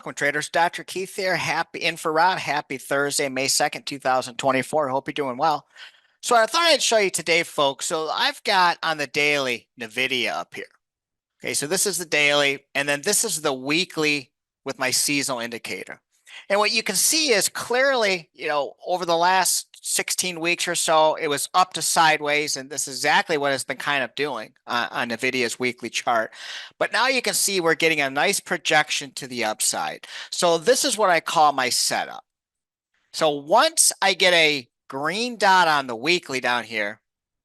Welcome, traders. Dr. Keith here. Happy infrared. Happy Thursday, May 2nd, 2024. Hope you're doing well. So I thought I'd show you today, folks. So I've got on the daily NVDA up here. Okay, so this is the daily, and then this is the weekly with my seasonal indicator. And what you can see is clearly, over the last 16 weeks or so, it was up to sideways, and this is exactly what it's been kind of doing on NVIDIA's weekly chart. But now you can see we're getting a nice projection to the upside. So this is what I call my setup. So once I get a green dot on the weekly down here,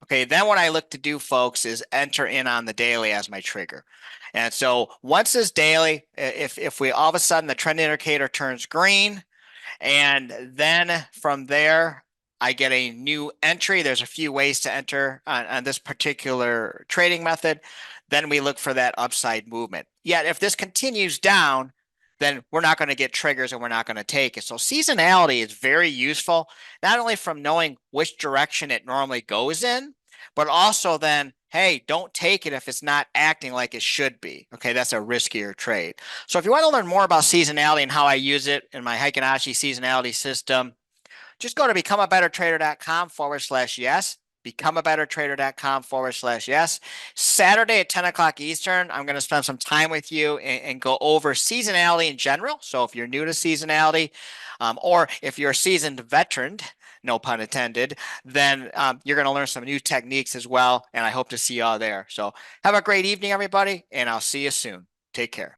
okay, then what I look to do, folks, is enter in on the daily as my trigger. And so once this daily, if we all of a sudden the trend indicator turns green, and then from there, I get a new entry. There's a few ways to enter on this particular trading method. Then we look for that upside movement. Yet if this continues down, then we're not going to get triggers and we're not going to take it. So seasonality is very useful, not only from knowing which direction it normally goes in, but also then, hey, don't take it if it's not acting like it should be. Okay, that's a riskier trade. So if you want to learn more about seasonality and how I use it in my Heikin-Ashi seasonality system, just go to becomeabettertrader.com/yes. Becomeabettertrader.com/yes. Saturday at 10 o'clock Eastern, I'm going to spend some time with you and go over seasonality in general. So if you're new to seasonality, or if you're a seasoned veteran, no pun intended, then you're going to learn some new techniques as well. And I hope to see you all there. So have a great evening, everybody, and I'll see you soon. Take care.